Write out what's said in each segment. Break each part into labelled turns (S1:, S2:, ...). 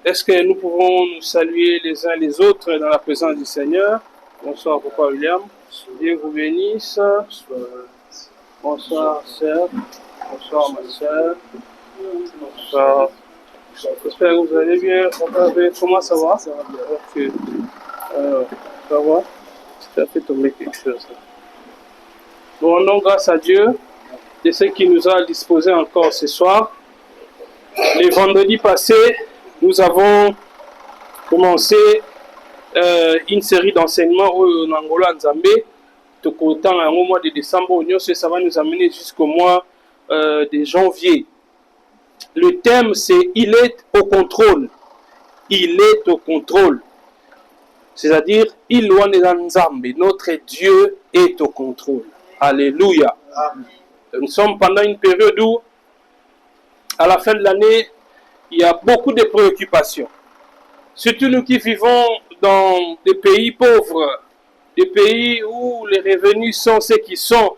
S1: Est-ce que nous pouvons nous saluer les uns les autres dans la présence du Seigneur? Bonsoir, Papa William. Dieu vous bénisse. Bonsoir, sœur. Bonsoir, ma sœur. Bonsoir. J'espère que vous allez bien. Comment ça va? Ça va bien. Ok. Ça va? Tu as fait tomber quelque chose. Nous rendons grâce à Dieu de ce qui nous a disposé encore ce soir. Les vendredis passés, nous avons commencé une série d'enseignements en Angola, en Zambie. Tout autant au mois de décembre, ça va nous amener jusqu'au mois de janvier. Le thème, c'est « Il est au contrôle ». Il est au contrôle. C'est-à-dire, notre Dieu est au contrôle. Alléluia. Amen. Nous sommes pendant une période où, à la fin de l'année, il y a beaucoup de préoccupations. Surtout nous qui vivons dans des pays pauvres, des pays où les revenus sont ce qu'ils sont.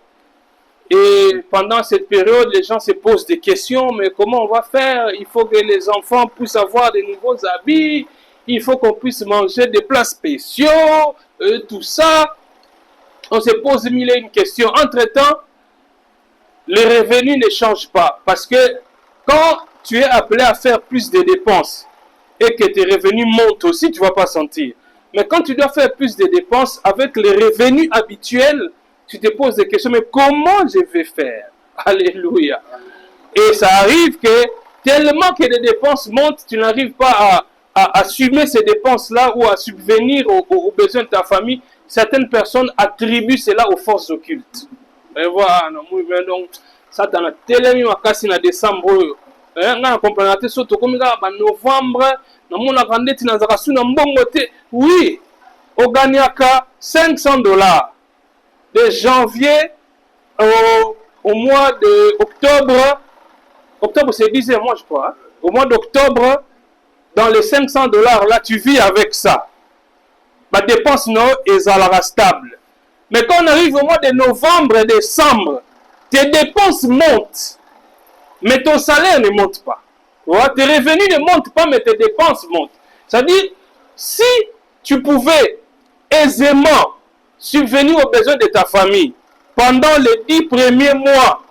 S1: Et pendant cette période, les gens se posent des questions, mais comment on va faire? Il faut que les enfants puissent avoir de nouveaux habits, il faut qu'on puisse manger des plats spéciaux, tout ça. On se pose mille et une questions. Entre-temps, les revenus ne changent pas. Parce que quand tu es appelé à faire plus de dépenses et que tes revenus montent aussi, tu ne vas pas sentir. Mais quand tu dois faire plus de dépenses avec les revenus habituels, tu te poses des questions, mais comment je vais faire? Alléluia. Et ça arrive que tellement que les dépenses montent, tu n'arrives pas à assumer ces dépenses-là ou à subvenir aux besoins de ta famille. Certaines personnes attribuent cela aux forces occultes. Et voilà, donc, ça dans la télé, en décembre, oui, au Ganiaka, $500. De janvier au mois d'octobre, octobre c'est 10 mois je crois, hein? Au mois d'octobre, dans les $500 là, tu vis avec ça. Ma dépense non est stable. Mais quand on arrive au mois de novembre et décembre, tes dépenses montent, mais ton salaire ne monte pas. Tes revenus ne montent pas, mais tes dépenses montent. C'est-à-dire, si tu pouvais aisément subvenir aux besoins de ta famille pendant les 10 premiers mois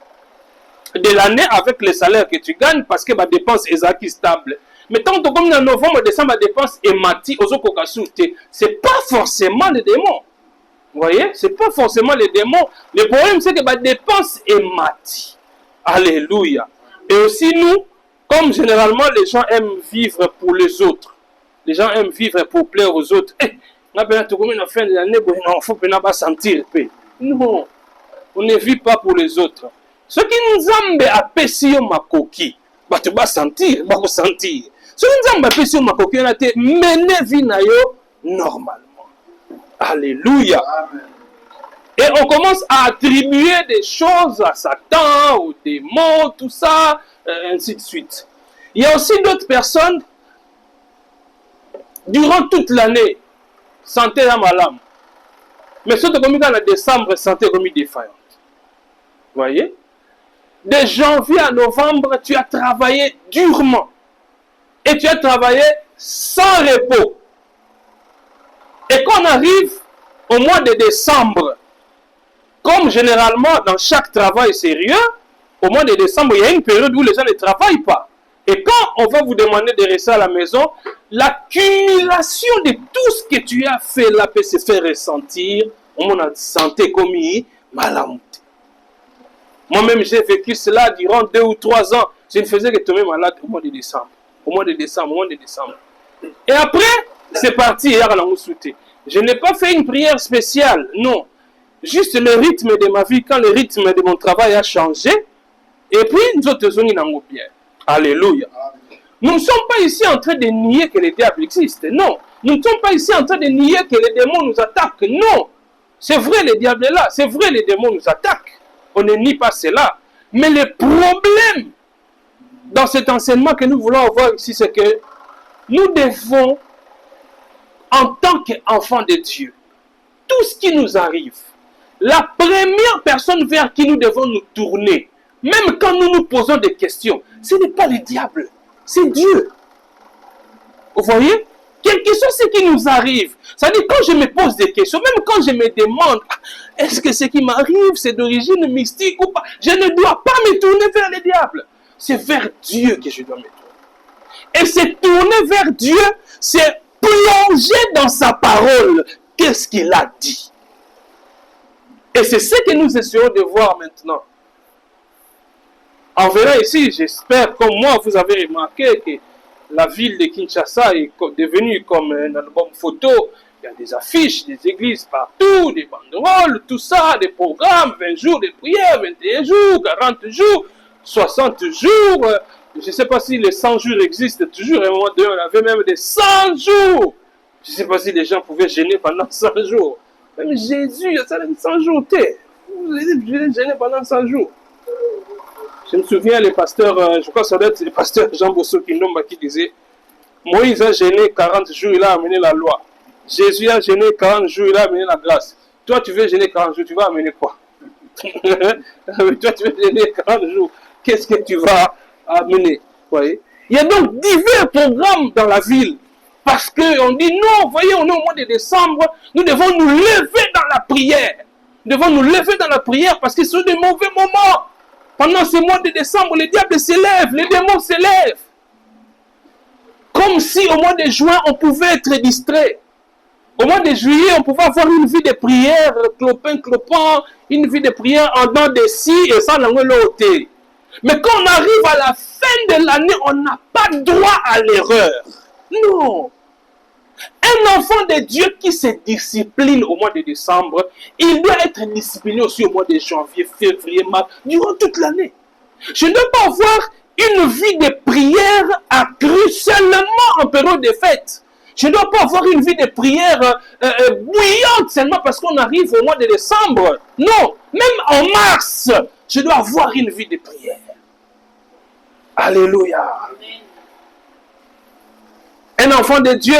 S1: de l'année avec le salaire que tu gagnes, parce que ma dépense est stable. Mais tant que comme en novembre, décembre, ma dépense est mati, c'est pas forcément les démons. Vous voyez, c'est pas forcément les démons. Le problème, c'est que ma dépense est mati. Alléluia. Et aussi nous, comme généralement les gens aiment vivre pour les autres. Les gens aiment vivre pour plaire aux autres. Non, on ne vit pas pour les autres. Ce qui nous amène à pécher ma coquille, tu vas sentir, tu vas sentir. Ce qui nous amène à pécher ma coquille, on a été mené vie normalement. Alléluia. Amen. Et on commence à attribuer des choses à Satan, aux démons, tout ça, ainsi de suite. Il y a aussi d'autres personnes, durant toute l'année, santé à ma lame. Mais ce qui est dans le décembre, santé comme défaillante. Vous voyez? De janvier à novembre, tu as travaillé durement. Et tu as travaillé sans repos. Et quand on arrive au mois de décembre, comme généralement dans chaque travail sérieux, au mois de décembre, il y a une période où les gens ne travaillent pas. Et quand on va vous demander de rester à la maison, l'accumulation de tout ce que tu as fait là peut se faire ressentir. On a santé comme malade. Moi-même, j'ai vécu cela durant 2 ou 3 ans. Je ne faisais que tomber malade au mois de décembre. Au mois de décembre. Et après, c'est parti hier à la Moussouté. Je n'ai pas fait une prière spéciale, non. Juste le rythme de ma vie, quand le rythme de mon travail a changé, et puis nous autres zones n'en bien. Alléluia. Nous ne sommes pas ici en train de nier que le diable existe, non. Nous ne sommes pas ici en train de nier que les démons nous attaquent, non. C'est vrai, le diable est là, c'est vrai, les démons nous attaquent. On ne nie pas cela. Mais le problème dans cet enseignement que nous voulons avoir ici, c'est que nous devons, en tant qu'enfants de Dieu, tout ce qui nous arrive, la première personne vers qui nous devons nous tourner, même quand nous nous posons des questions, ce n'est pas le diable, c'est Dieu. Vous voyez? Quelle question c'est qui nous arrive? Ça dit quand je me pose des questions, même quand je me demande, est-ce que ce qui m'arrive, c'est d'origine mystique ou pas? Je ne dois pas me tourner vers le diable. C'est vers Dieu que je dois me tourner. Et se tourner vers Dieu, c'est plonger dans sa parole. Qu'est-ce qu'il a dit? Et c'est ce que nous essayons de voir maintenant. En verra ici, j'espère, comme moi, vous avez remarqué que la ville de Kinshasa est devenue comme un album photo. Il y a des affiches, des églises partout, des banderoles, tout ça, des programmes, 20 jours de prière, 21 jours, 40 jours, 60 jours. Je ne sais pas si les 100 jours existent toujours. À un moment donné, on avait même des 100 jours. Je ne sais pas si les gens pouvaient jeûner pendant 100 jours. Même Jésus, ça a 100 jours. Vous allez jeûner pendant 100 jours. Je me souviens, les pasteurs, je crois que ça doit être le pasteur Jean Bosso Kindomba qui disait Moïse a gêné 40 jours, il a amené la loi. Jésus a gêné 40 jours, il a amené la grâce. Toi, tu veux gêner 40 jours, tu vas amener quoi? Toi, tu veux gêner 40 jours, qu'est-ce que tu vas amener? Voyez? Il y a donc divers programmes dans la ville. Parce qu'on dit non, voyez, on est au mois de décembre, nous devons nous lever dans la prière. Nous devons nous lever dans la prière parce que ce sont des mauvais moments. Pendant ce mois de décembre, le diable s'élève, les démons s'élèvent. Comme si au mois de juin, on pouvait être distrait. Au mois de juillet, on pouvait avoir une vie de prière, clopin, une vie de prière en dents de scie et sans l'autre. Mais quand on arrive à la fin de l'année, on n'a pas droit à l'erreur. Non. Un enfant de Dieu qui se discipline au mois de décembre, il doit être discipliné aussi au mois de janvier, février, mars, durant toute l'année. Je ne dois pas avoir une vie de prière accrue seulement en période de fête. Je ne dois pas avoir une vie de prière bouillante seulement parce qu'on arrive au mois de décembre. Non, même en mars, je dois avoir une vie de prière. Alléluia. Un enfant de Dieu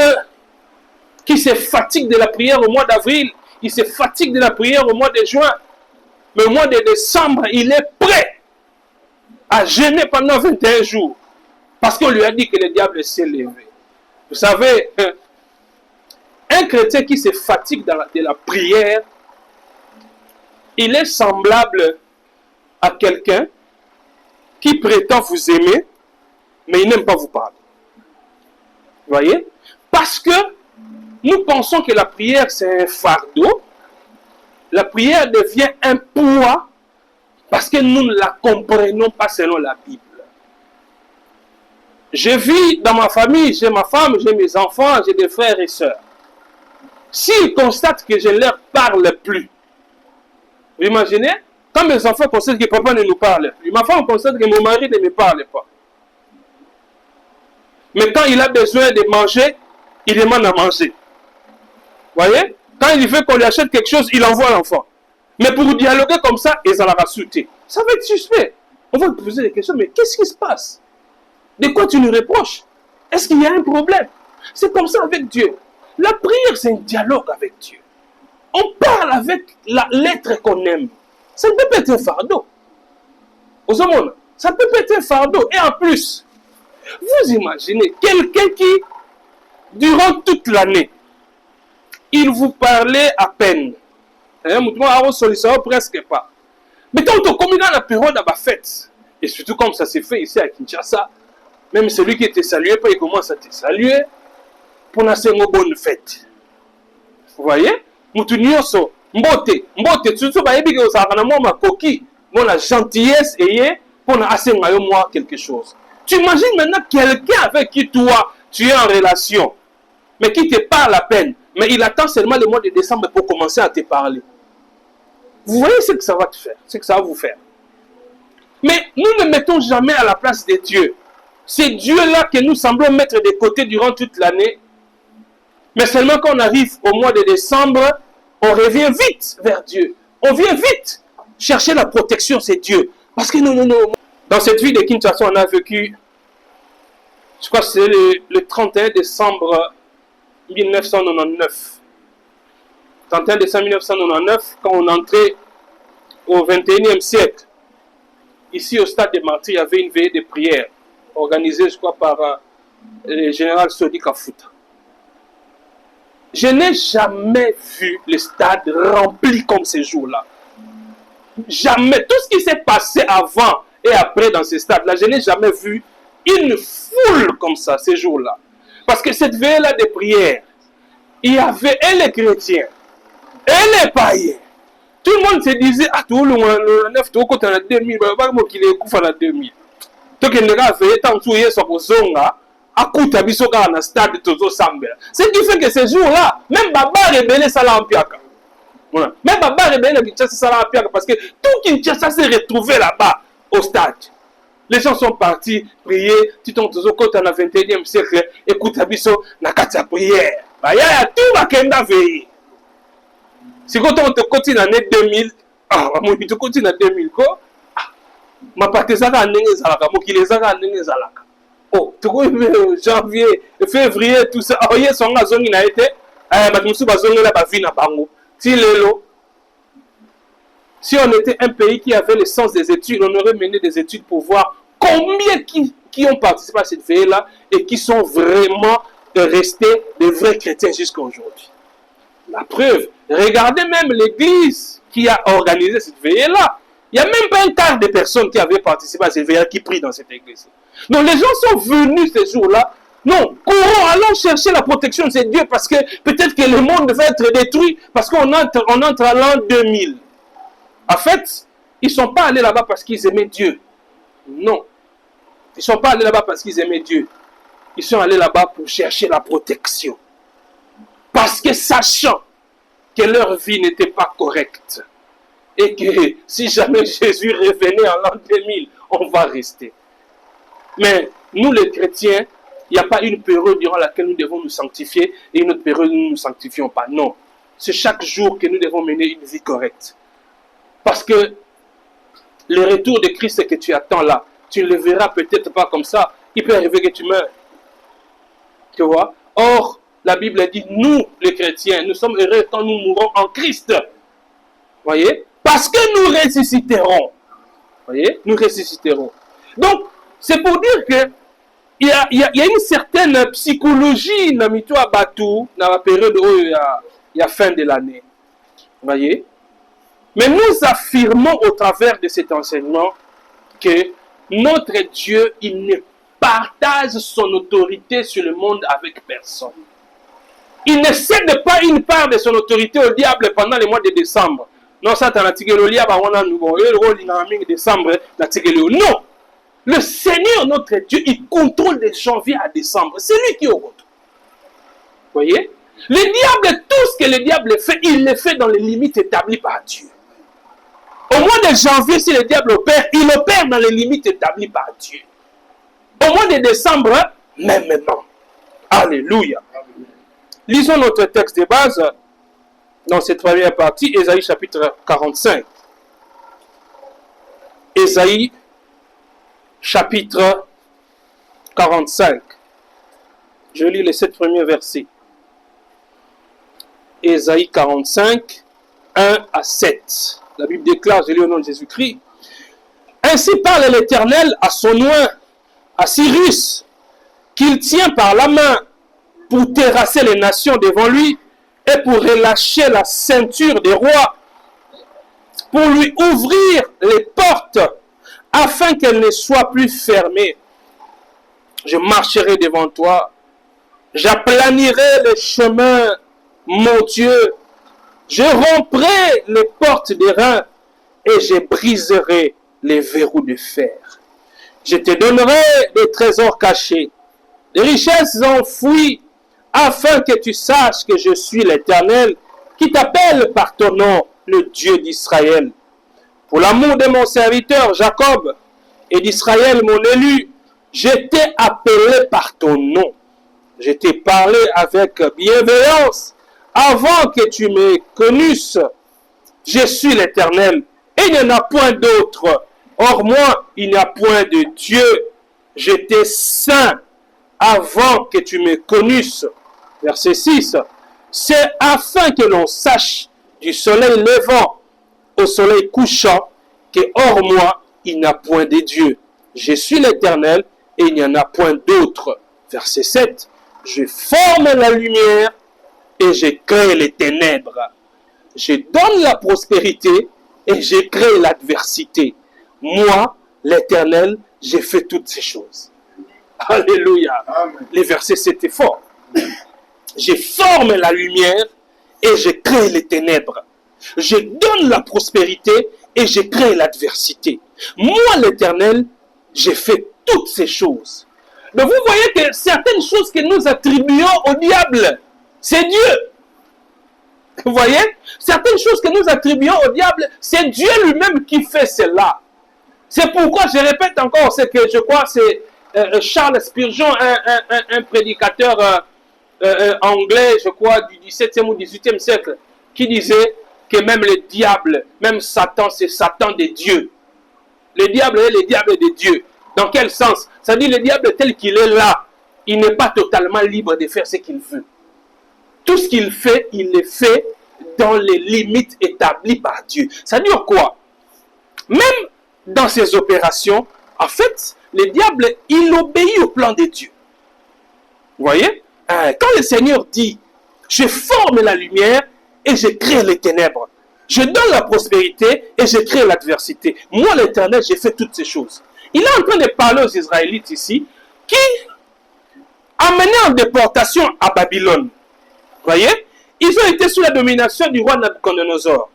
S1: qui se fatigue de la prière au mois d'avril, il se fatigue de la prière au mois de juin, mais au mois de décembre, il est prêt à jeûner pendant 21 jours, parce qu'on lui a dit que le diable s'est levé. Vous savez, un chrétien qui se fatigue de la prière, il est semblable à quelqu'un qui prétend vous aimer, mais il n'aime pas vous parler. Vous voyez? Parce que nous pensons que la prière, c'est un fardeau. La prière devient un poids parce que nous ne la comprenons pas selon la Bible. Je vis dans ma famille, j'ai ma femme, j'ai mes enfants, j'ai des frères et sœurs. S'ils constatent que je ne leur parle plus, vous imaginez? Quand mes enfants constatent que papa ne nous parle plus, ma femme constate que mon mari ne me parle pas. Mais quand il a besoin de manger, il demande à manger. Vous voyez? Quand il veut qu'on lui achète quelque chose, il envoie l'enfant. Mais pour dialoguer comme ça, ils en la sauter. Ça va être suspect. On va te poser des questions, mais qu'est-ce qui se passe? De quoi tu nous reproches? Est-ce qu'il y a un problème? C'est comme ça avec Dieu. La prière, c'est un dialogue avec Dieu. On parle avec l'être qu'on aime. Ça ne peut pas être un fardeau. Aux hommes, ça ne peut pas être un fardeau. Et en plus, vous imaginez quelqu'un qui, durant toute l'année, il vous parlait à peine. Presque pas. Mais quand on commence dans la période de la fête, et surtout comme ça s'est fait ici à Kinshasa, même celui qui était salué, il commence à te saluer pour une bonne fête. Vous voyez? Moutounioso, mbote, surtout bayebi que ça a ma coquille, la gentillesse et pour assez moi quelque chose. Tu imagines maintenant quelqu'un avec qui toi tu es en relation, mais qui te parle à peine, mais il attend seulement le mois de décembre pour commencer à te parler. Vous voyez ce que ça va te faire, ce que ça va vous faire. Mais nous ne mettons jamais à la place de Dieu. C'est Dieu-là que nous semblons mettre de côté durant toute l'année. Mais seulement quand on arrive au mois de décembre, on revient vite vers Dieu. On vient vite chercher la protection, c'est Dieu. Parce que non. Dans cette ville de Kinshasa, on a vécu, je crois que c'est le 31 décembre 1999. 31 décembre 1999, quand on entrait au 21e siècle, ici au stade des Martyrs, il y avait une veillée de prière organisée, je crois, par le général Sodi Kafuta. Je n'ai jamais vu le stade rempli comme ces jours-là. Jamais. Tout ce qui s'est passé avant et après dans ces stades-là, je n'ai jamais vu une foule comme ça ces jours-là. Parce que cette veille-là de prière, il y avait et les chrétiens, et les païens. Tout le monde se disait, ah, tout le monde, le 9, tout le monde, 2000, il est couvert à 2000. Tout le monde a fait tant de choses sur le zonga. Ce qui fait que ces jours-là, même Baba rebelle Salah Ampiaka. Voilà. Même Baba rebelle Kinshasa Salah Ampiaka parce que tout Kinshasa s'est retrouvé là-bas au stade. Les gens sont partis prier. Tu t'en toujours quand on a 21e siècle, écoute Abisso, n'a qu'à ta prière. Bah, y a tout va qu'elle veiller. Si quand on te continue en l'année 2000, ah, moi, tu continues en 2000, quoi? Ma patezaka en Nengezalaka, moi qui les a en Nengezalaka. Oh, tu vois, janvier, février, tout ça. Oh, hier, son gazon, il a été. Si on était un pays qui avait le sens des études, on aurait mené des études pour voir combien qui ont participé à cette veille-là et qui sont vraiment restés des vrais chrétiens jusqu'à aujourd'hui. La preuve, regardez même l'église qui a organisé cette veille-là. Il n'y a même pas un quart des personnes qui avaient participé à cette veille-là qui prient dans cette église. Donc les gens sont venus ces jours-là. Non, courons, allons chercher la protection de ces dieux parce que peut-être que le monde va être détruit parce qu'on entre à l'an 2000. En fait, ils ne sont pas allés là-bas parce qu'ils aimaient Dieu. Non. Ils ne sont pas allés là-bas parce qu'ils aimaient Dieu. Ils sont allés là-bas pour chercher la protection. Parce que sachant que leur vie n'était pas correcte et que si jamais Jésus revenait en l'an 2000, on va rester. Mais nous les chrétiens, il n'y a pas une période durant laquelle nous devons nous sanctifier et une autre période où nous ne nous sanctifions pas. Non. C'est chaque jour que nous devons mener une vie correcte. Parce que le retour de Christ que tu attends là, tu ne le verras peut-être pas comme ça. Il peut arriver que tu meurs. Tu vois? Or, la Bible dit, nous les chrétiens, nous sommes heureux quand nous mourrons en Christ. Voyez? Parce que nous ressusciterons. Voyez? Nous ressusciterons. Donc, c'est pour dire que il y a une certaine psychologie dans la période où il y a fin de l'année. Voyez? Mais nous affirmons au travers de cet enseignement que notre Dieu, il ne partage son autorité sur le monde avec personne. Il ne cède pas une part de son autorité au diable pendant le mois de décembre. Non, ça, t'as décembre, non. Le Seigneur, notre Dieu, il contrôle de janvier à décembre. C'est lui qui est au contrôle. Vous voyez? Le diable, tout ce que le diable fait, il le fait dans les limites établies par Dieu. Au mois de janvier, si le diable opère, il opère dans les limites établies par Dieu. Au mois de décembre, mêmement. Alléluia. Lisons notre texte de base dans cette première partie, Ésaïe chapitre 45. Ésaïe chapitre 45. Je lis les 7 premiers versets. Ésaïe 45, 1 à 7. La Bible déclare, je lis au nom de Jésus-Christ. Ainsi parle l'Éternel à son oint, à Cyrus, qu'il tient par la main pour terrasser les nations devant lui et pour relâcher la ceinture des rois, pour lui ouvrir les portes afin qu'elles ne soient plus fermées. Je marcherai devant toi, j'aplanirai les chemins, mon Dieu, je romprai les portes des reins et je briserai les verrous de fer. Je te donnerai des trésors cachés, des richesses enfouies, afin que tu saches que je suis l'Éternel, qui t'appelle par ton nom, le Dieu d'Israël. Pour l'amour de mon serviteur Jacob et d'Israël, mon élu, je t'ai appelé par ton nom. Je t'ai parlé avec bienveillance avant que tu me connusses. Je suis l'Éternel et il n'y en a point d'autre. Or moi, il n'y a point de Dieu. J'étais saint avant que tu me connusses. Verset 6. C'est afin que l'on sache du soleil levant au soleil couchant que hors moi, il n'y a point de Dieu. Je suis l'Éternel et il n'y en a point d'autre. Verset 7. Je forme la lumière et je crée les ténèbres. Je donne la prospérité et je crée l'adversité. Moi, l'Éternel, j'ai fait toutes ces choses. Alléluia. Amen. Les versets, c'était fort. Je forme la lumière et je crée les ténèbres. Je donne la prospérité et je crée l'adversité. Moi, l'Éternel, j'ai fait toutes ces choses. Donc vous voyez que certaines choses que nous attribuons au diable, c'est Dieu. Vous voyez? Certaines choses que nous attribuons au diable, c'est Dieu lui-même qui fait cela. C'est pourquoi je répète encore, c'est que je crois que c'est Charles Spurgeon, un prédicateur anglais, je crois, du 17e ou 18e siècle, qui disait que même le diable, même Satan, c'est Satan de Dieu. Le diable est le diable de Dieu. Dans quel sens? Ça dit le diable tel qu'il est là, il n'est pas totalement libre de faire ce qu'il veut. Tout ce qu'il fait, il le fait dans les limites établies par Dieu. Ça veut dire quoi? Même dans ses opérations, en fait, le diable, il obéit au plan de Dieu. Vous voyez? Quand le Seigneur dit, je forme la lumière et je crée les ténèbres. Je donne la prospérité et je crée l'adversité. Moi, l'Éternel, j'ai fait toutes ces choses. Il est en train de parler aux Israélites ici, qui amenés en déportation à Babylone. Vous voyez? Ils ont été sous la domination du roi Nabucodonosor.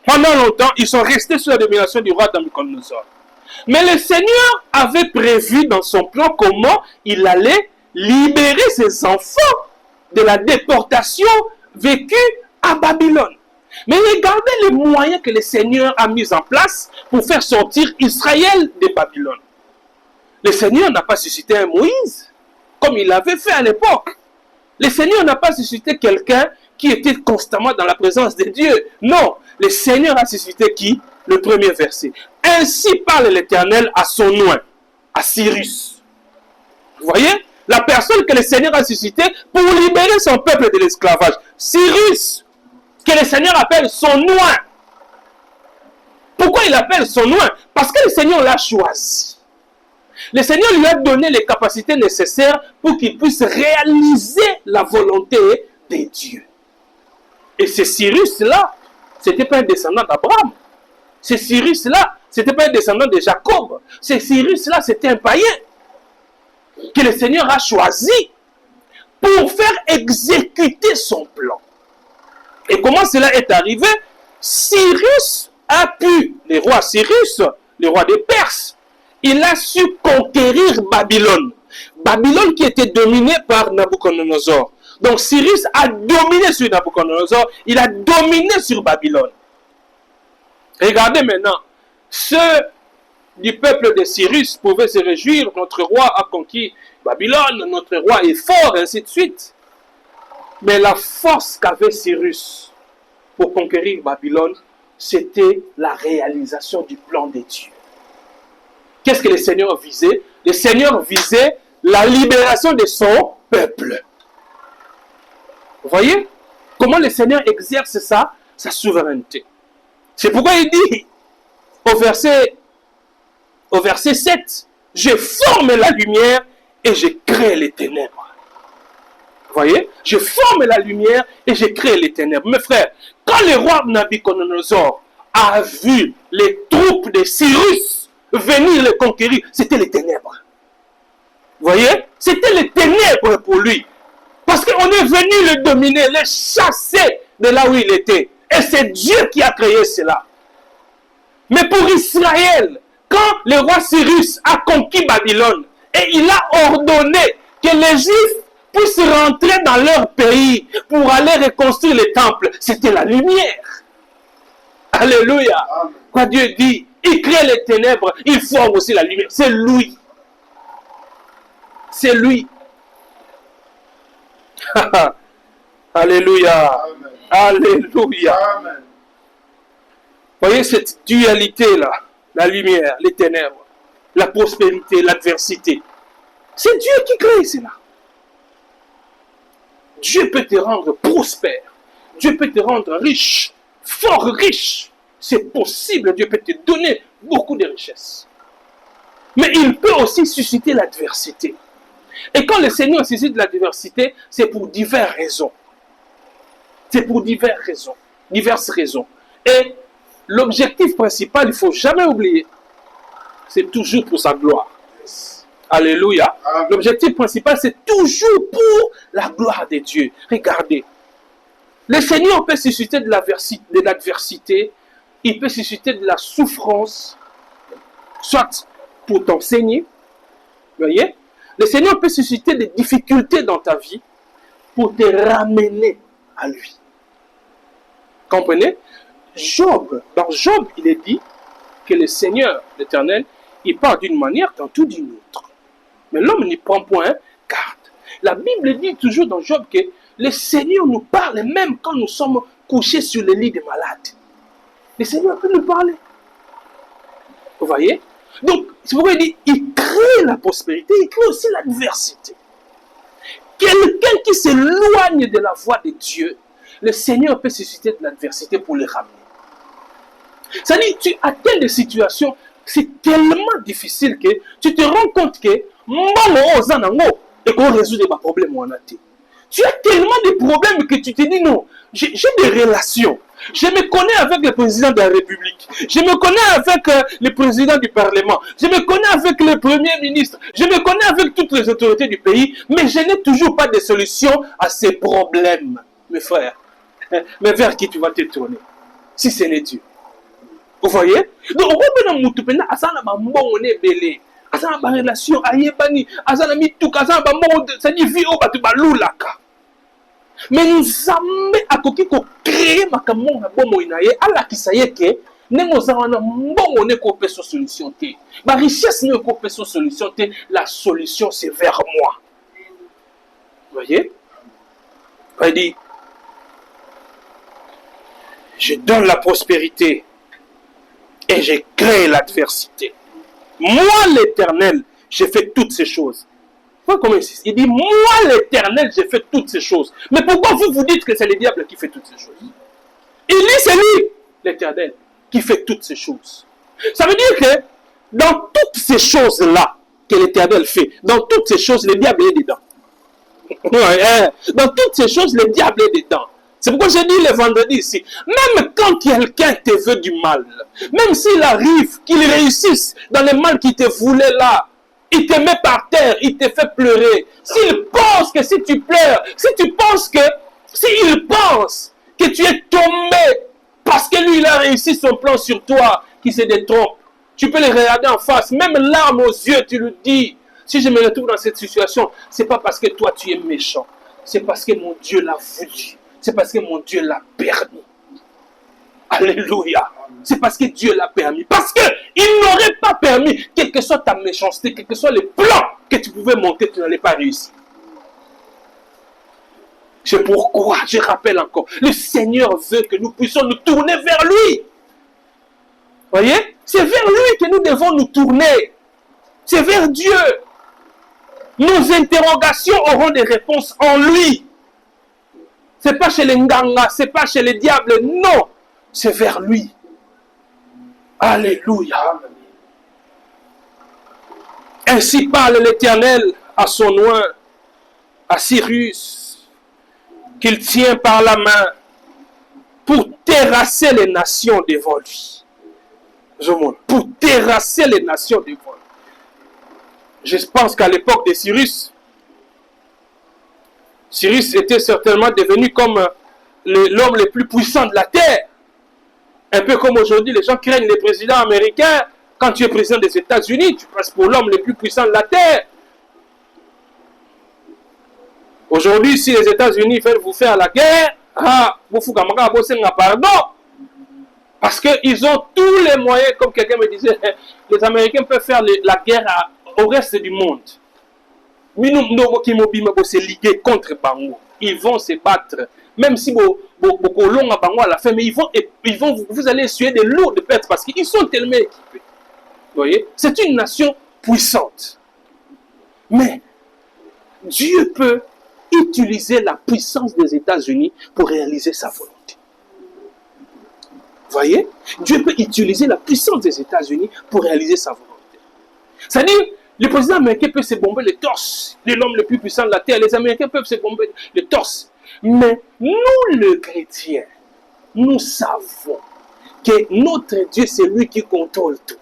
S1: Pendant longtemps, ils sont restés sous la domination du roi Nabucodonosor. Mais le Seigneur avait prévu dans son plan comment il allait libérer ses enfants de la déportation vécue à Babylone. Mais regardez les moyens que le Seigneur a mis en place pour faire sortir Israël de Babylone. Le Seigneur n'a pas suscité un Moïse, comme il l'avait fait à l'époque. Le Seigneur n'a pas suscité quelqu'un qui était constamment dans la présence de Dieu. Non, le Seigneur a suscité qui? Le premier verset. Ainsi parle l'Éternel à son oint, à Cyrus. Vous voyez? La personne que le Seigneur a suscité pour libérer son peuple de l'esclavage. Cyrus, que le Seigneur appelle son oint. Pourquoi il appelle son oint? Parce que le Seigneur l'a choisi. Le Seigneur lui a donné les capacités nécessaires pour qu'il puisse réaliser la volonté de Dieu. Et ce Cyrus-là, ce n'était pas un descendant d'Abraham. Ce Cyrus-là, ce n'était pas un descendant de Jacob. Ce Cyrus-là, c'était un païen que le Seigneur a choisi pour faire exécuter son plan. Et comment cela est arrivé? Cyrus a pu, le roi Cyrus, le roi des Perses, il a su conquérir Babylone. Babylone qui était dominée par Nabucodonosor. Donc Cyrus a dominé sur Nabucodonosor, il a dominé sur Babylone. Regardez maintenant, ceux du peuple de Cyrus pouvaient se réjouir, notre roi a conquis Babylone, notre roi est fort, et ainsi de suite. Mais la force qu'avait Cyrus pour conquérir Babylone, c'était la réalisation du plan de Dieu. Qu'est-ce que le Seigneur visait? Le Seigneur visait la libération de son peuple. Vous voyez comment le Seigneur exerce ça, sa souveraineté. C'est pourquoi il dit au verset 7, je forme la lumière et je crée les ténèbres. Vous voyez? Je forme la lumière et je crée les ténèbres. Mes frères, quand le roi Nabucodonosor a vu les troupes de Cyrus venir le conquérir, c'était les ténèbres. Vous voyez? C'était les ténèbres pour lui. Parce qu'on est venu le dominer, le chasser de là où il était. Et c'est Dieu qui a créé cela. Mais pour Israël, quand le roi Cyrus a conquis Babylone, et il a ordonné que les Juifs puissent rentrer dans leur pays pour aller reconstruire les temples, c'était la lumière. Alléluia. Quand Dieu dit, il crée les ténèbres, il forme aussi la lumière. C'est lui. C'est lui. Alléluia. Amen. Alléluia. Amen. Voyez cette dualité-là, la lumière, les ténèbres, la prospérité, l'adversité. C'est Dieu qui crée cela. Dieu peut te rendre prospère. Dieu peut te rendre riche, fort riche. C'est possible, Dieu peut te donner beaucoup de richesses. Mais il peut aussi susciter l'adversité. Et quand le Seigneur suscite de la diversité, c'est pour diverses raisons. C'est pour diverses raisons. Et l'objectif principal, il ne faut jamais oublier, c'est toujours pour sa gloire. Alléluia. L'objectif principal, c'est toujours pour la gloire de Dieu. Regardez. Le Seigneur peut susciter de l'adversité, il peut susciter de la souffrance, soit pour t'enseigner, vous voyez. Le Seigneur peut susciter des difficultés dans ta vie pour te ramener à lui. Comprenez? Dans Job, il est dit que le Seigneur, l'Éternel, il part d'une manière, tantôt d'une autre. Mais l'homme n'y prend point garde. La Bible dit toujours dans Job que le Seigneur nous parle même quand nous sommes couchés sur le lit des malades. Le Seigneur peut nous parler. Vous voyez? Donc, c'est pourquoi il dit, il crée la prospérité, il crée aussi l'adversité. Quelqu'un qui s'éloigne de la voie de Dieu, le Seigneur peut susciter de l'adversité pour le ramener. C'est-à-dire, tu atteins des situations, c'est tellement difficile que tu te rends compte que et qu'on résout des problèmes. Tu as tellement de problèmes que tu te dis non, j'ai des relations. Je me connais avec le président de la République. Je me connais avec le président du Parlement. Je me connais avec le Premier ministre. Je me connais avec toutes les autorités du pays. Mais je n'ai toujours pas de solution à ces problèmes, mes frères. Mais vers qui tu vas te tourner? Si ce n'est Dieu. Vous voyez? Donc, on peut nous faire ça, on est belé. Azana ba relation ayebani azana mituka azana ba mo c'est-à-dire vie au batu balulaka mais nzambe akoki ko créer makambo na bomo inaye ala kisaye ke nengo zawana mbongo ne ko peso solution te ba richesse ne ko peso solution te la solution c'est vers moi. Vous voyez? Il dit je donne la prospérité et je crée l'adversité. Moi, l'Éternel, j'ai fait toutes ces choses. Comment il dit, moi, l'Éternel, j'ai fait toutes ces choses. Mais pourquoi vous dites que c'est le diable qui fait toutes ces choses? Il dit, c'est lui, l'Éternel, qui fait toutes ces choses. Ça veut dire que dans toutes ces choses-là que l'Éternel fait, dans toutes ces choses, le diable est dedans. Dans toutes ces choses, le diable est dedans. C'est pourquoi j'ai dit le vendredi ici, même quand quelqu'un te veut du mal, même s'il arrive qu'il réussisse dans le mal qu'il te voulait là, il te met par terre, il te fait pleurer. S'il pense que si tu pleures, s'il pense que tu es tombé parce que lui il a réussi son plan sur toi, qui se détrompe, tu peux le regarder en face, même larmes aux yeux, tu lui dis, si je me retrouve dans cette situation, c'est pas parce que toi tu es méchant, c'est parce que mon Dieu l'a voulu. C'est parce que mon Dieu l'a permis. Alléluia. C'est parce que Dieu l'a permis. Parce qu'il n'aurait pas permis, quelle que soit ta méchanceté, quel que soit le plan que tu pouvais monter, tu n'allais pas réussir. C'est pourquoi, je rappelle encore, le Seigneur veut que nous puissions nous tourner vers lui. Voyez? C'est vers lui que nous devons nous tourner. C'est vers Dieu. Nos interrogations auront des réponses en lui. C'est pas chez les nganga, c'est pas chez les diables, non, c'est vers lui. Alléluia. Ainsi parle l'Éternel à son oint, à Cyrus, qu'il tient par la main pour terrasser les nations devant lui. Pour terrasser les nations devant lui. Je pense qu'à l'époque de Cyrus était certainement devenu comme l'homme le plus puissant de la terre. Un peu comme aujourd'hui, les gens craignent les présidents américains. Quand tu es président des États-Unis, tu passes pour l'homme le plus puissant de la terre. Aujourd'hui, si les États-Unis veulent vous faire la guerre, pardon. Parce qu'ils ont tous les moyens, comme quelqu'un me disait, les Américains peuvent faire la guerre au reste du monde. Se liguer contre Bango. Ils vont se battre. Même si vous à la fin, mais vous allez essuyer des lourdes pertes parce qu'ils sont tellement équipés. Vous voyez? C'est une nation puissante. Mais Dieu peut utiliser la puissance des États-Unis pour réaliser sa volonté. Vous voyez? Dieu peut utiliser la puissance des États-Unis pour réaliser sa volonté. C'est-à-dire, Le président américain peut se bomber le torse, l'homme le plus puissant de la terre. Les Américains peuvent se bomber le torse. Mais nous, les chrétiens, nous savons que notre Dieu, c'est lui qui contrôle tout.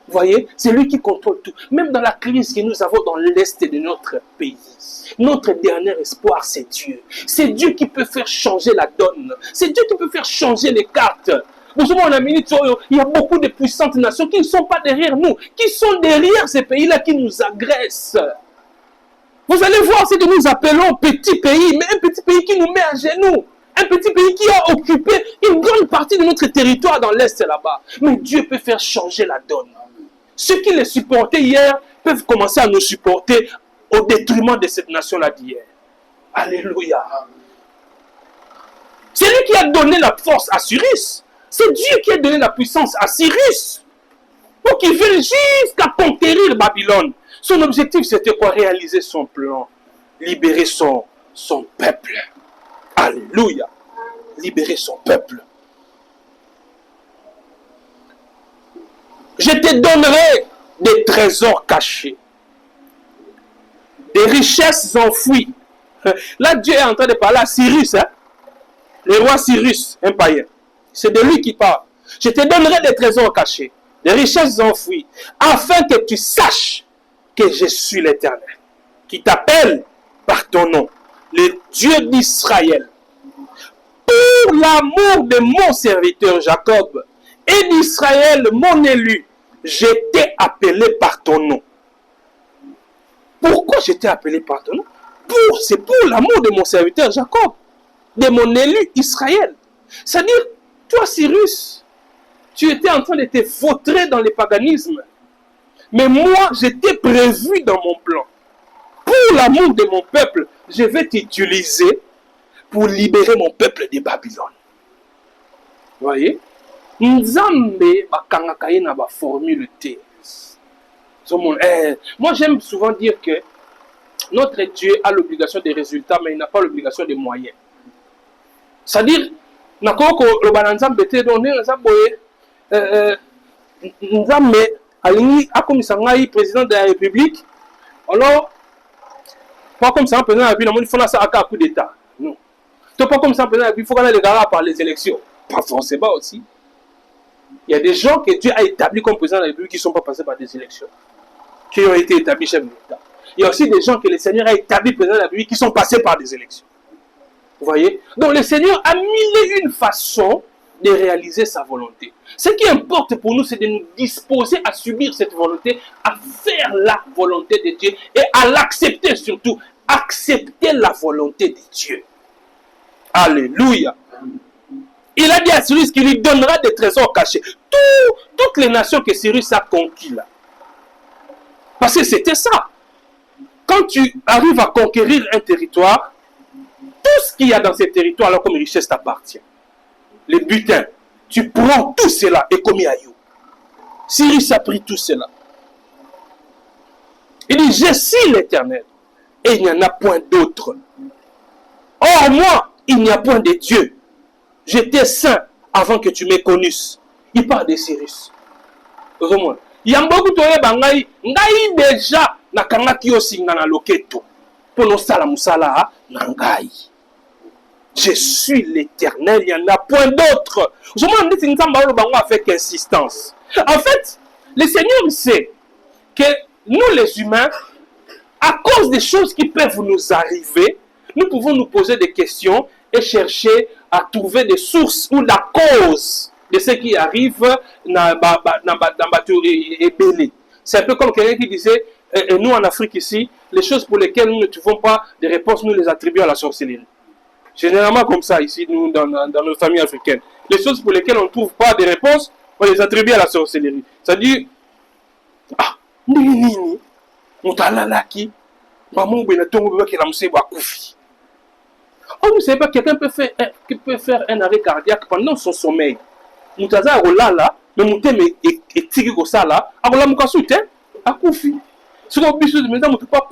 S1: Vous voyez, c'est lui qui contrôle tout. Même dans la crise que nous avons dans l'est de notre pays, notre dernier espoir, c'est Dieu. C'est Dieu qui peut faire changer la donne. C'est Dieu qui peut faire changer les cartes. Vous savez, il y a beaucoup de puissantes nations qui ne sont pas derrière nous, qui sont derrière ces pays-là qui nous agressent. Vous allez voir ce que nous appelons petit pays, mais un petit pays qui nous met à genoux. Un petit pays qui a occupé une grande partie de notre territoire dans l'Est là-bas. Mais Dieu peut faire changer la donne. Ceux qui les supportaient hier peuvent commencer à nous supporter au détriment de cette nation-là d'hier. Alléluia. C'est lui qui a donné la force à Cyrus. C'est Dieu qui a donné la puissance à Cyrus pour qu'il vienne jusqu'à conquérir Babylone. Son objectif, c'était quoi? Réaliser son plan, libérer son peuple. Alléluia. Libérer son peuple. Je te donnerai des trésors cachés, des richesses enfouies. Là, Dieu est en train de parler à Cyrus, hein? Le roi Cyrus, un païen. C'est de lui qui parle. Je te donnerai des trésors cachés, des richesses enfouies, afin que tu saches que je suis l'Éternel, qui t'appelle par ton nom, le Dieu d'Israël. Pour l'amour de mon serviteur Jacob et d'Israël, mon élu, je t'ai appelé par ton nom. Pourquoi je t'ai appelé par ton nom? C'est pour l'amour de mon serviteur Jacob, de mon élu Israël. C'est-à-dire, toi Cyrus, tu étais en train de te vautrer dans le paganisme. Mais moi, j'étais prévu dans mon plan. Pour l'amour de mon peuple, je vais t'utiliser pour libérer mon peuple de Babylone. Vous voyez? Nzambe bakangaka ye na ba formule T. Moi, j'aime souvent dire que notre Dieu a l'obligation des résultats, mais il n'a pas l'obligation des moyens. C'est-à-dire, nakoko le bananzambe te donné nzaboye nzambe alingi akomisa ngai président de la République. Alors, pas comme ça, président de la République, il faut ça à coup d'état. Non. Pas comme ça, président de la République, il faut qu'on ait les gars par les élections. Pas forcément aussi. Il y a des gens que Dieu a établis comme président de la République qui ne sont pas passés par des élections, qui ont été établis chefs d'État. Il y a aussi des gens que le Seigneur a établis président de la République qui sont passés par des élections. Vous voyez? Donc le Seigneur a mille une façons de réaliser sa volonté. Ce qui importe pour nous, c'est de nous disposer à subir cette volonté, à faire la volonté de Dieu et à l'accepter surtout. Accepter la volonté de Dieu. Alléluia. Il a dit à Cyrus qu'il lui donnera des trésors cachés. Toutes les nations que Cyrus a conquis là. Parce que c'était ça. Quand tu arrives à conquérir un territoire, tout ce qu'il y a dans ce territoire là comme richesse t'appartient. Les butins, tu prends tout cela et comme Ayou. Cyrus a pris tout cela. Il dit, je suis l'Éternel et il n'y en a point d'autre. Or moi, il n'y a point de Dieu. J'étais saint avant que tu me connusses. Il parle de Cyrus. Il y a beaucoup de ngai déjà nakanga kiosi na loketo. Pour nos salamusala nangai. Je suis l'Éternel, il n'y en a point d'autre. Je me dis que avec insistance. En fait, le Seigneur sait que nous les humains, à cause des choses qui peuvent nous arriver, nous pouvons nous poser des questions et chercher à trouver des sources ou la cause de ce qui arrive dans Bélé. C'est un peu comme quelqu'un qui disait, et nous en Afrique ici, les choses pour lesquelles nous ne trouvons pas de réponse, nous les attribuons à la sorcellerie. Généralement comme ça ici, nous, dans nos familles africaines. Les choses pour lesquelles on ne trouve pas de réponse, on les attribue à la sorcellerie. C'est-à-dire, ah, nini, mutalalaki, maman benatongo qui la msebo akufi. Oh, vous savez pas, quelqu'un peut faire un arrêt cardiaque pendant son sommeil. Mutaza rolala, mais muteme et tiki kosala, arola mukasute, akufi. Si vous avez besoin de maison, vous ne pouvez pas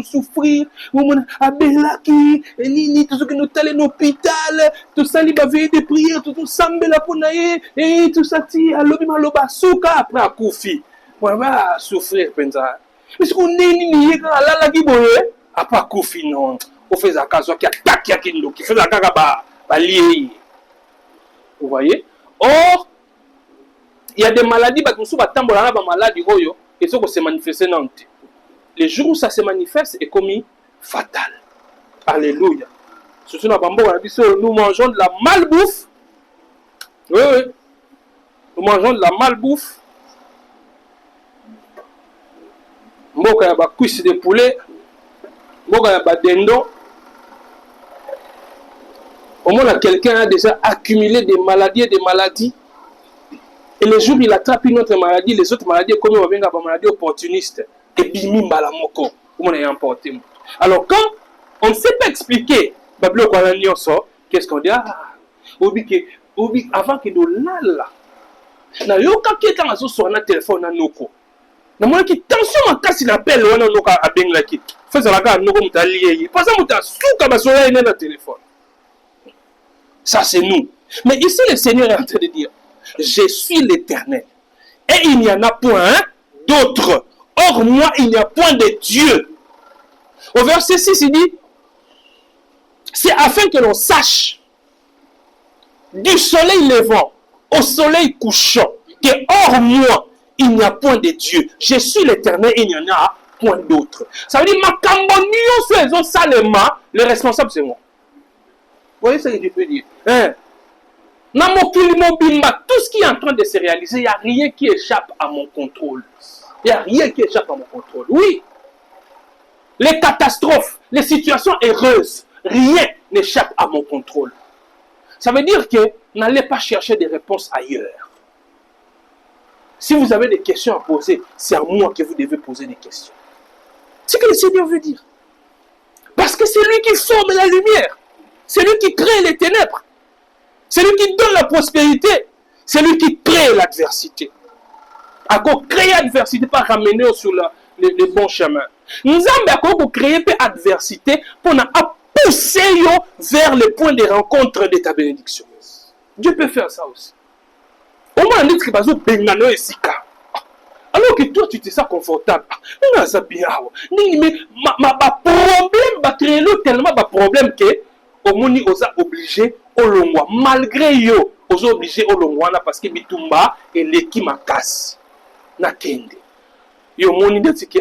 S1: souffrir, vous abelaki, ni tout ce que nous allons à l'hôpital, tout ça, il va veiller des prières, tout ça, et tout ça, à l'obima loba, souka après à koufi. On va souffrir, pensa. Mais ce qu'on est ni là qui boye, à pas Kofi non. On fait ça quand qui attaque qui fait ça quand lié. Vous voyez? Or, il y a des maladies, bah, nous sommes maladies, et ça se manifeste dans les jours où ça se manifeste est commis fatal. Alléluia. Surtout dans Bambo, on a dit nous mangeons de la malbouffe. Oui, oui. Nous mangeons de la malbouffe. Mboka ya ba cuisse de poulet. Mboka ya ba dindon. Au moins, quelqu'un a déjà accumulé des maladies et des maladies. Et le jour où il attrape une autre maladie, les autres maladies, comme on va venir à une maladie opportuniste, et bimi balamoko, comme on est emporté. Alors, quand on ne sait pas expliquer, qu'est-ce qu'on dit? Avant que de là, na yoka qui est dans son téléphone, na noko. Na moi qui tension en cas s'il appelle, on a noka à benglaki. Fais ça la gare, noko mutalié. Parce que muta souka basoya ina na téléphone. Ça c'est nous. Mais ici le Seigneur est en train de dire, je suis l'Éternel. Et il n'y en a point d'autre. Or moi, il n'y a point de Dieu. Au verset 6, il dit, c'est afin que l'on sache du soleil levant au soleil couchant que hors moi, il n'y a point de Dieu. Je suis l'Éternel et il n'y en a point d'autre. Ça veut dire, ma cambonio faisons salement, le responsable c'est moi. Vous voyez ce que je peux dire? Hein? Tout ce qui est en train de se réaliser, il n'y a rien qui échappe à mon contrôle. Il n'y a rien qui échappe à mon contrôle. Oui. Les catastrophes, les situations heureuses, rien n'échappe à mon contrôle. Ça veut dire que n'allez pas chercher des réponses ailleurs. Si vous avez des questions à poser, c'est à moi que vous devez poser des questions. C'est ce que le Seigneur veut dire. Parce que c'est lui qui forme la lumière. C'est lui qui crée les ténèbres. C'est lui qui donne la prospérité. C'est lui qui crée l'adversité. À quoi créer l'adversité, pas ramener sur le bon chemin. Nous avons créé l'adversité pour nous pousser vers le point de rencontre de ta bénédiction. Dieu peut faire ça aussi. Au moins, on dit que c'est Bengano et Sika. Alors que toi, tu te sens confortable. Mais ma problème va créer tellement de problème que au moins, on est obligé au longwa. Malgré yo, on est obligé au longwa parce que Bitumba et l'équipe m'a casse. Na kende. Yo, mon idée, c'est que,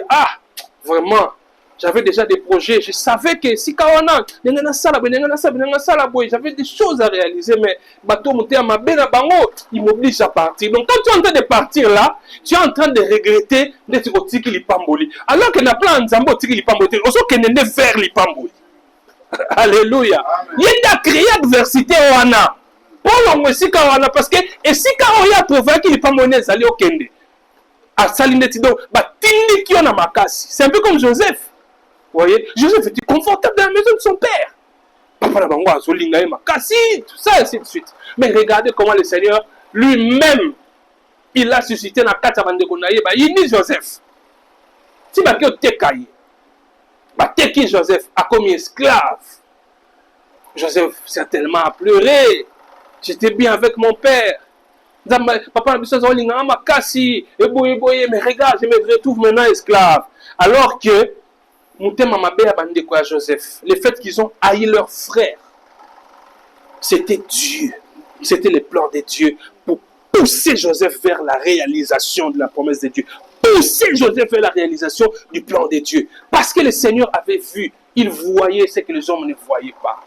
S1: vraiment, j'avais déjà des projets. Je savais que si Kawana, j'avais des choses à réaliser, mais bateau monté à ma belle bango, il m'oblige à partir. Donc, quand tu es en train de partir là, tu es en train de regretter d'être au tiki lipamboli. Alors que n'a pas un zambo tiki lipamboli, on sait qu'il n'est vers lipamboli. Alléluia. Il y a créé adversité au Wana. Pour l'homme, si Kawana, parce que, et si Kawana a trouvé qu'il n'est pas monnaie, ça allait au Kende. À Salineti, donc, c'est un peu comme Joseph. Vous voyez, Joseph était confortable dans la maison de son père. Papa tout ça, ainsi de suite. Mais regardez comment le Seigneur lui-même, il a suscité la carte avant de connaître. Il dit Joseph. Si tu Joseph a commis esclave. Joseph certainement a pleuré. J'étais bien avec mon père. Papa, mais regarde, je me retrouve maintenant esclave. Alors que Joseph, le fait qu'ils ont haï leur frère, c'était Dieu. C'était le plan de Dieu pour pousser Joseph vers la réalisation de la promesse de Dieu. Pousser Joseph vers la réalisation du plan de Dieu. Parce que le Seigneur avait vu, il voyait ce que les hommes ne voyaient pas.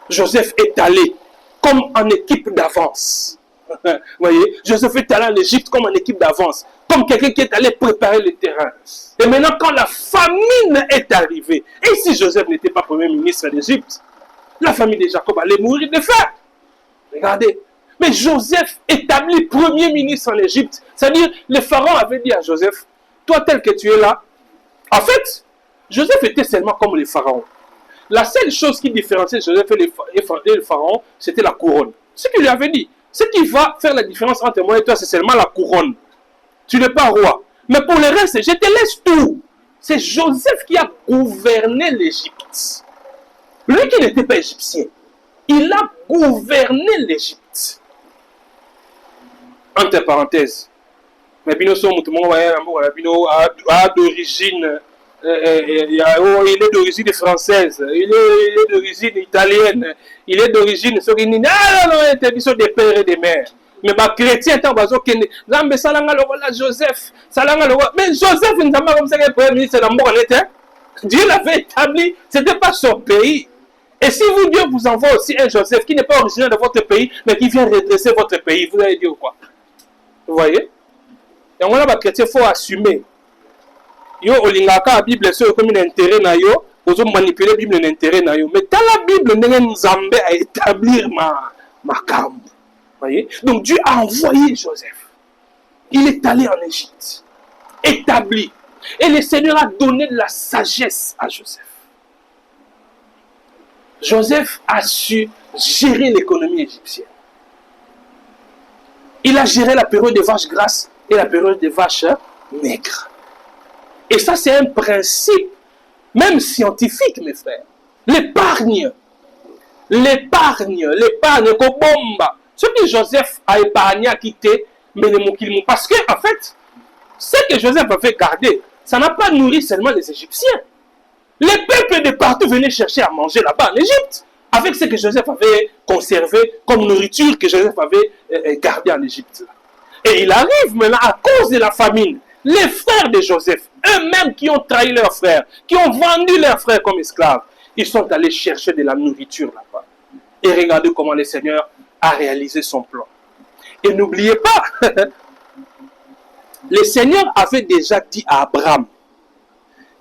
S1: Joseph est allé comme en équipe d'avance. Vous voyez, Joseph est allé en Égypte comme en équipe d'avance, comme quelqu'un qui est allé préparer le terrain. Et maintenant, quand la famine est arrivée, et si Joseph n'était pas premier ministre d'Égypte, la famille de Jacob allait mourir de faim. Regardez. Mais Joseph établit premier ministre en Égypte. C'est-à-dire, le pharaon avait dit à Joseph, toi tel que tu es là, en fait, Joseph était seulement comme les pharaons. La seule chose qui différenciait Joseph et le pharaon, c'était la couronne. Ce qu'il lui avait dit. Ce qui va faire la différence entre moi et toi, c'est seulement la couronne. Tu n'es pas roi. Mais pour le reste, je te laisse tout. C'est Joseph qui a gouverné l'Égypte. Lui qui n'était pas égyptien, il a gouverné l'Égypte. Entre parenthèses. Mais bino so mutu mo wa mbo na bino a d'origine il est d'origine française, il est d'origine italienne, il est d'origine non non non des pères et des mères. Mais ma chrétien tant bazo kende Zambe salanga lokola Joseph salanga lokola mais Joseph nzamba comme ça que premier ministre na mboka n'était Dieu l'avait établi, c'était pas son pays. Et si vous Dieu vous envoie aussi un Joseph qui n'est pas originaire de votre pays mais qui vient redresser votre pays, vous allez dire quoi? Vous voyez? Et on a les chrétiens faut assumer. Yo olingaka la Bible c'est comme un intérêt na yo, ozo manipuler Bible un intérêt na yo. Mais dans la Bible ndenge Nzambe a établir ma camp. Voyez? Donc Dieu a envoyé Joseph. Il est allé en Égypte, établi. Et le Seigneur a donné de la sagesse à Joseph. Joseph a su gérer l'économie égyptienne. Il a géré la période des vaches grasses et la période des vaches maigres. Et ça, c'est un principe, même scientifique, mes frères. L'épargne, bomba. Ce que Joseph a épargné, a quitté, mais les mots qu'il parce que, en fait, ce que Joseph avait gardé, ça n'a pas nourri seulement les Égyptiens. Les peuples de partout venaient chercher à manger là-bas en Égypte, avec ce que Joseph avait conservé comme nourriture que Joseph avait gardé en Égypte. Et il arrive maintenant, à cause de la famine, les frères de Joseph, eux-mêmes qui ont trahi leurs frères, qui ont vendu leurs frères comme esclaves, ils sont allés chercher de la nourriture là-bas. Et regardez comment le Seigneur a réalisé son plan. Et n'oubliez pas, le Seigneur avait déjà dit à Abraham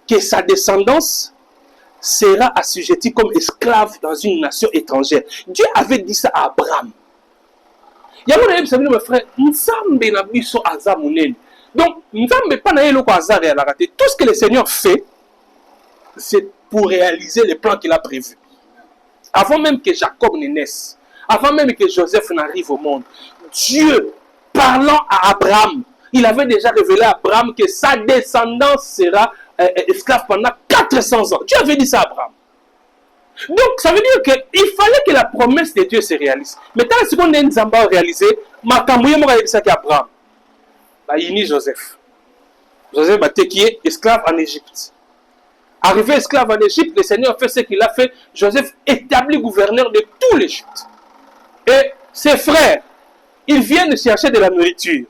S1: que sa descendance sera assujettie comme esclave dans une nation étrangère. Dieu avait dit ça à Abraham. Donc, tout ce que le Seigneur fait, c'est pour réaliser les plans qu'il a prévus. Avant même que Jacob ne naisse, avant même que Joseph n'arrive au monde, Dieu, parlant à Abraham, il avait déjà révélé à Abraham que sa descendance sera esclave pendant 400 ans. Dieu avait dit ça à Abraham. Donc, ça veut dire qu'il fallait que la promesse de Dieu se réalise. Mais tant que nous avons pas réalisé, ma camouille m'a dit ça qu'Abraham. Il y a Joseph. Joseph qui est esclave en Égypte. Arrivé esclave en Égypte, le Seigneur fait ce qu'il a fait. Joseph établit gouverneur de tout l'Égypte. Et ses frères, ils viennent chercher de la nourriture.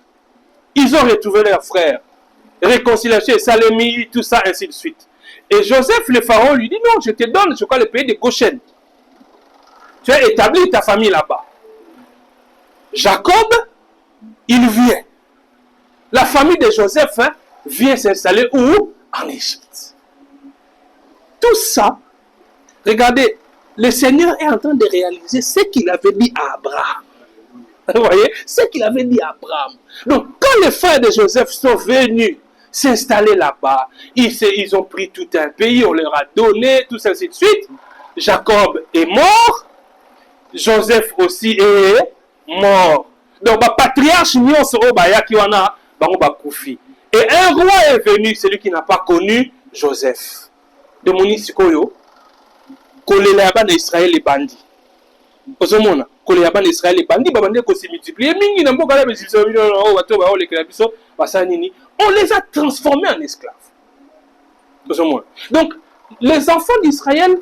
S1: Ils ont retrouvé leurs frères. Réconciliation, Salémie, tout ça, ainsi de suite. Et Joseph, le pharaon, lui dit, non, je te donne, je crois, le pays de Goshen. Tu as établi ta famille là-bas. Jacob, il vient. La famille de Joseph vient s'installer où? En Égypte. Tout ça, regardez, le Seigneur est en train de réaliser ce qu'il avait dit à Abraham. Vous voyez? Ce qu'il avait dit à Abraham. Donc, quand les frères de Joseph sont venus s'installer là-bas, ils ont pris tout un pays, on leur a donné, tout ça, ainsi de suite. Jacob est mort, Joseph aussi est mort. Donc, le patriarche Nyon Soro Bayakiwana, et un roi est venu, celui qui n'a pas connu Joseph. De Monisikoyo, Kolélaban Israël les bandits. Ozomona, Kolélaban Israël les bandits, Babandé ko se multiplier. Mingi n'a pas on les a transformés en esclaves. Ozomona. Donc, les enfants d'Israël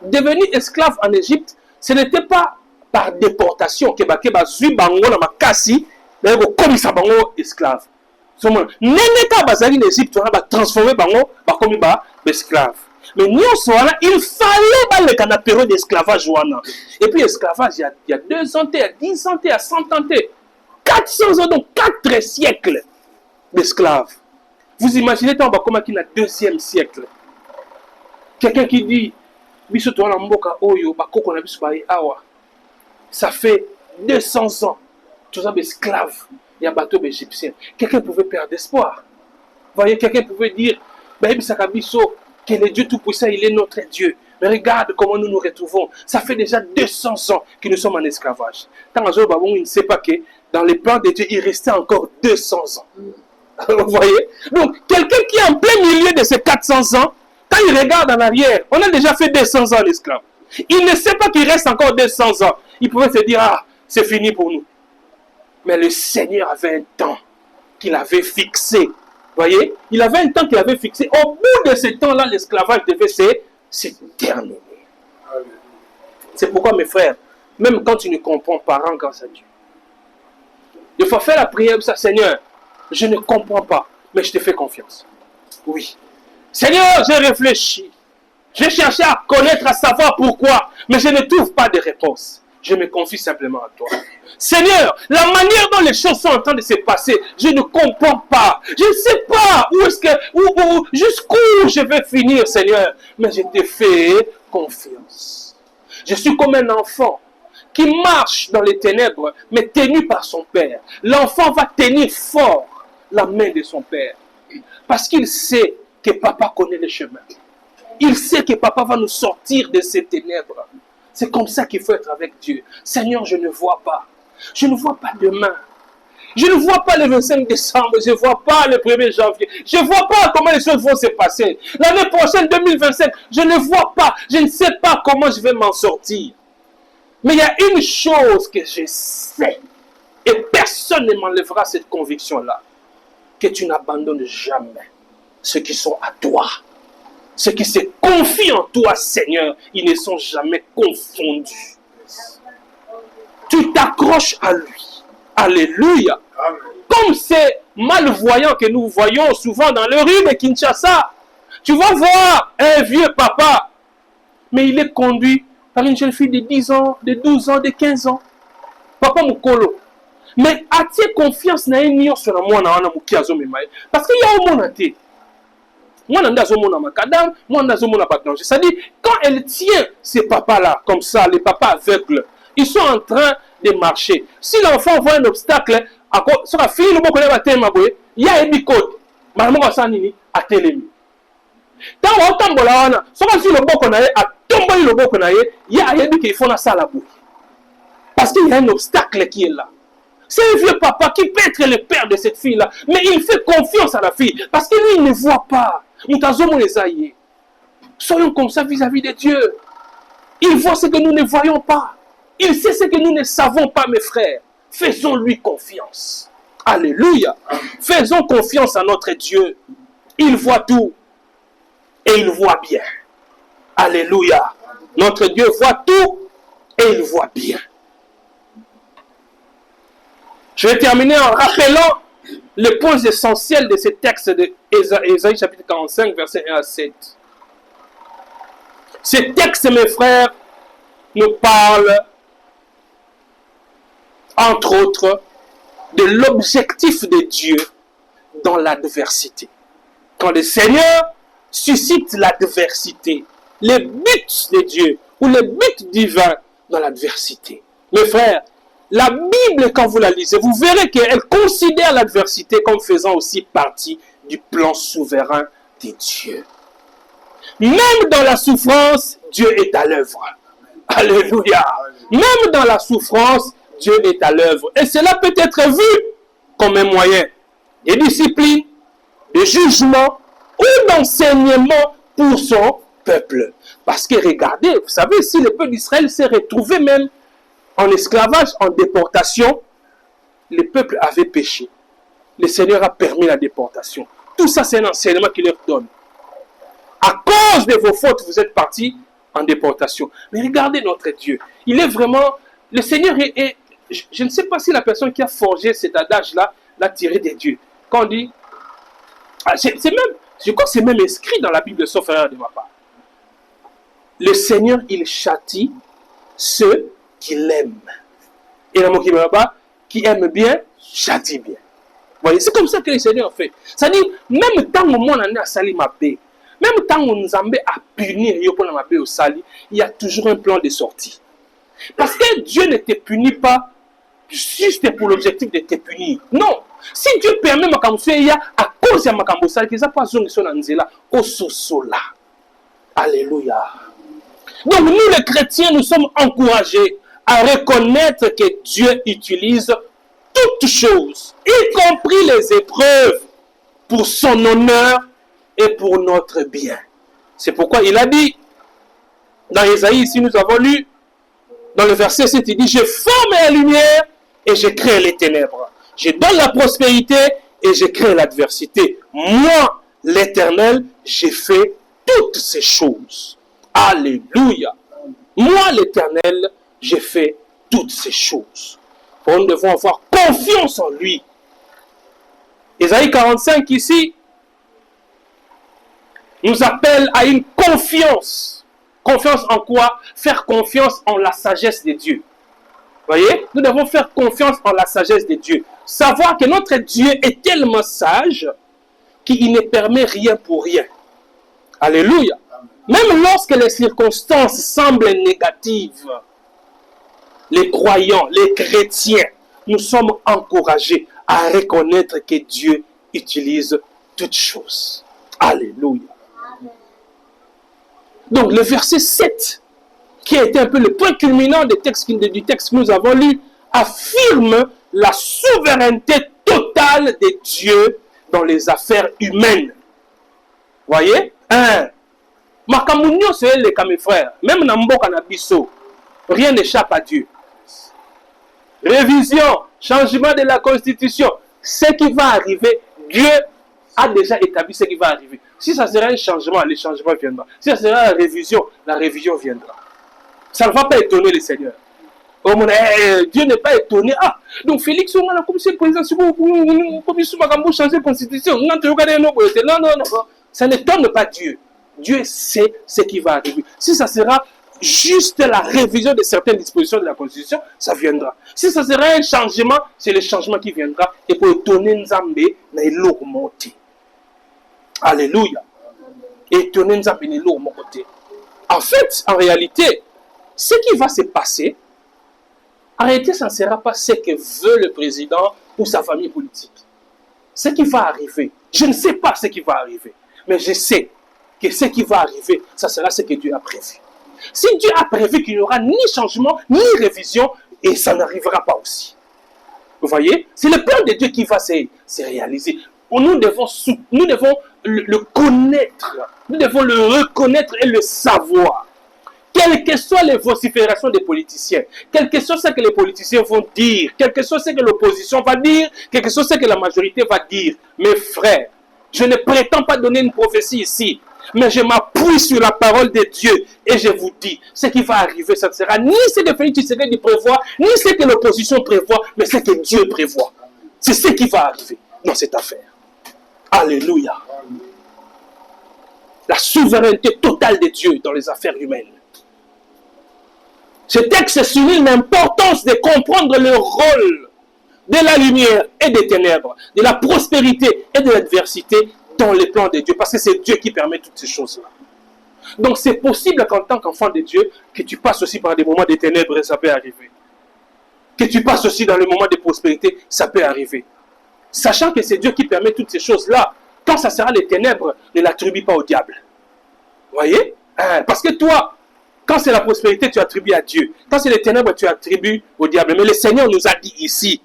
S1: devenus esclaves en Égypte, ce n'était pas par déportation que Bakeba Zui Bango na Makasi, mais comme ça Bango esclave. N'est pas basé en Égypte, on a transformé Bango comme esclave. Mais nous, il fallait la période d'esclavage. Et puis l'esclavage, il y a 200 ans, il y a 10 ans, il y a 100 ans, 400 ans, donc 4 siècles d'esclaves. Vous imaginez comment il y a 2e siècle. Quelqu'un qui dit, ça fait 200 ans, tous les esclaves, il y a un bateau égyptien. Quelqu'un pouvait perdre espoir. Vous voyez, quelqu'un pouvait dire, que le Dieu Tout-Puissant, il est notre Dieu. Mais regarde comment nous nous retrouvons. Ça fait déjà 200 ans que nous sommes en esclavage. Tant il ne sait pas que dans les plans de Dieu, il restait encore 200 ans. Vous voyez? Donc, quelqu'un qui est en plein milieu de ces 400 ans, quand il regarde en arrière, on a déjà fait 200 ans d'esclavage. Il ne sait pas qu'il reste encore 200 ans. Il pouvait se dire, ah, c'est fini pour nous. Mais le Seigneur avait un temps
S2: qu'il avait fixé. Voyez, il avait un temps qu'il avait fixé. Au bout de ce temps-là, l'esclavage devait se terminer. C'est pourquoi, mes frères, même quand tu ne comprends pas, rends grâce à Dieu. Il faut faire la prière, ça, Seigneur, je ne comprends pas, mais je te fais confiance. Oui. Seigneur, j'ai réfléchi. J'ai cherché à connaître, à savoir pourquoi, mais je ne trouve pas de réponse. Je me confie simplement à toi. Seigneur, la manière dont les choses sont en train de se passer, je ne comprends pas. Je ne sais pas jusqu'où je vais finir, Seigneur. Mais je te fais confiance. Je suis comme un enfant qui marche dans les ténèbres, mais tenu par son père. L'enfant va tenir fort la main de son père. Parce qu'il sait que papa connaît le chemin. Il sait que papa va nous sortir de ces ténèbres. C'est comme ça qu'il faut être avec Dieu. Seigneur, je ne vois pas. Je ne vois pas demain. Je ne vois pas le 25 décembre. Je ne vois pas le 1er janvier. Je ne vois pas comment les choses vont se passer. L'année prochaine, 2025, je ne vois pas. Je ne sais pas comment je vais m'en sortir. Mais il y a une chose que je sais. Et personne ne m'enlèvera cette conviction-là. Que tu n'abandonnes jamais ceux qui sont à toi. Ceux qui se confient en toi, Seigneur, ils ne sont jamais confondus. Tu t'accroches à lui. Alléluia. Amen. Comme ces malvoyants que nous voyons souvent dans les rues de Kinshasa. Tu vas voir un vieux papa, mais il est conduit par une jeune fille de 10 ans, de 12 ans, de 15 ans. Papa Mukolo. Mais as-tu confiance dans un sur la moine parce qu'il y a un monde. C'est-à-dire, quand elle tient ces papas-là, comme ça, les papas aveugles, ils sont en train de marcher. Si l'enfant voit un obstacle, il y a un code. Parce qu'il y a un obstacle qui est là. C'est un vieux papa qui peut être le père de cette fille-là. Mais il fait confiance à la fille. Parce que lui, il ne voit pas. Soyons comme ça vis-à-vis de Dieu. Il voit ce que nous ne voyons pas. Il sait ce que nous ne savons pas, mes frères. Faisons-lui confiance. Alléluia. Faisons confiance à notre Dieu. Il voit tout. Et il voit bien. Alléluia. Notre Dieu voit tout. Et il voit bien. Je vais terminer en rappelant les points essentiels de ce texte de Ésaïe chapitre 45, versets 1 à 7. Ce texte, mes frères, nous parle, entre autres, de l'objectif de Dieu dans l'adversité. Quand le Seigneur suscite l'adversité, le but de Dieu ou le but divin dans l'adversité. Mes frères, la Bible, quand vous la lisez, vous verrez qu'elle considère l'adversité comme faisant aussi partie du plan souverain de Dieu. Même dans la souffrance, Dieu est à l'œuvre. Alléluia. Même dans la souffrance, Dieu est à l'œuvre. Et cela peut être vu comme un moyen de discipline, de jugement ou d'enseignement pour son peuple. Parce que regardez, vous savez, si le peuple d'Israël s'est retrouvé même en esclavage, en déportation, le peuple avait péché. Le Seigneur a permis la déportation. Tout ça, c'est un enseignement qu'il leur donne. À cause de vos fautes, vous êtes partis en déportation. Mais regardez notre Dieu. Il est vraiment... Le Seigneur est... Je ne sais pas si la personne qui a forgé cet adage-là l'a tiré de Dieu. Quand on dit... C'est même... Je crois que c'est même inscrit dans la Bible, sauf erreur de ma part. Le Seigneur, il châtie ceux qu'il aime. Et le mot qui aime bien, châtie bien. Vous voyez, c'est comme ça que le Seigneur fait. C'est-à-dire, même tant que mon année a sali ma paix, même tant que nous avons à punir au sali, il y a toujours un plan de sortie. Parce que Dieu ne te punit pas juste pour l'objectif de te punir. Non. Si Dieu permet ma kamoussé, à cause de ma kamoussé, qu'il n'y a pas besoin de son anzela, au sosola. Alléluia. Donc nous les chrétiens, nous sommes encouragés à reconnaître que Dieu utilise toutes choses, y compris les épreuves, pour son honneur et pour notre bien. C'est pourquoi il a dit, dans Ésaïe, ici nous avons lu, dans le verset 7, il dit, je forme la lumière et je crée les ténèbres. Je donne la prospérité et j'ai créé l'adversité. Moi, l'Éternel, j'ai fait toutes ces choses. Alléluia. Moi, l'Éternel, j'ai fait toutes ces choses. Nous devons avoir confiance en lui. Ésaïe 45 ici nous appelle à une confiance. Confiance en quoi? Faire confiance en la sagesse de Dieu. Voyez, nous devons faire confiance en la sagesse de Dieu. Savoir que notre Dieu est tellement sage qu'il ne permet rien pour rien. Alléluia. Même lorsque les circonstances semblent négatives, les croyants, les chrétiens, nous sommes encouragés à reconnaître que Dieu utilise toutes choses. Alléluia. Donc le verset 7, qui a été un peu le point culminant du texte que nous avons lu, affirme la souveraineté totale de Dieu dans les affaires humaines. Voyez? Makamunyo, c'est les mes frères. Même dans Mboka Nabiso, rien n'échappe à Dieu. Révision, changement de la constitution, ce qui va arriver, Dieu a déjà établi ce qui va arriver. Si ça sera un changement, le changement viendra. Si ça sera la révision viendra. Ça ne va pas étonner le Seigneur. Dieu n'est pas étonné. Ah, donc Félix, on a la commission présidentielle, changer la constitution. Non, ça n'étonne pas Dieu. Dieu sait ce qui va arriver. Si ça sera juste la révision de certaines dispositions de la Constitution, ça viendra. Si ça sera un changement, c'est le changement qui viendra. Et pour étonner Nzambe, na ilogmonté. Alléluia. Étonner Nzambe, na ilogmonté. En fait, en réalité, ce qui va se passer, en réalité, ça ne sera pas ce que veut le président ou sa famille politique. Ce qui va arriver, je ne sais pas ce qui va arriver, mais je sais que ce qui va arriver, ça sera ce que Dieu a prévu. Si Dieu a prévu qu'il n'y aura ni changement, ni révision, et ça n'arrivera pas aussi. Vous voyez? C'est le plan de Dieu qui va se réaliser. Nous devons le connaître. Nous devons le reconnaître et le savoir. Quelles que soient les vociférations des politiciens, quel que soit ce que les politiciens vont dire, quel que soit ce que l'opposition va dire, quel que soit ce que la majorité va dire, mes frères, je ne prétends pas donner une prophétie ici, mais je m'appuie sur la parole de Dieu et je vous dis, ce qui va arriver, ça ne sera ni ce que Félix Tshisekedi prévoit, ni ce que l'opposition prévoit, mais ce que Dieu prévoit. C'est ce qui va arriver dans cette affaire. Alléluia. La souveraineté totale de Dieu dans les affaires humaines. Ce texte souligne l'importance de comprendre le rôle de la lumière et des ténèbres, de la prospérité et de l'adversité dans les plans de Dieu, parce que c'est Dieu qui permet toutes ces choses-là. Donc c'est possible qu'en tant qu'enfant de Dieu, que tu passes aussi par des moments de ténèbres et ça peut arriver. Que tu passes aussi dans les moments de prospérité, ça peut arriver. Sachant que c'est Dieu qui permet toutes ces choses-là, quand ça sera les ténèbres, ne l'attribue pas au diable. Vous voyez? Parce que toi, quand c'est la prospérité, tu attribues à Dieu. Quand c'est les ténèbres, tu attribues au diable. Mais le Seigneur nous a dit ici,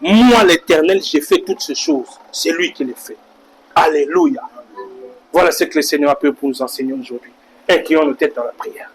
S2: moi l'Éternel, j'ai fait toutes ces choses. C'est lui qui les fait. Alléluia. Voilà ce que le Seigneur a pu pour nous enseigner aujourd'hui. Inclinons nos têtes dans la prière.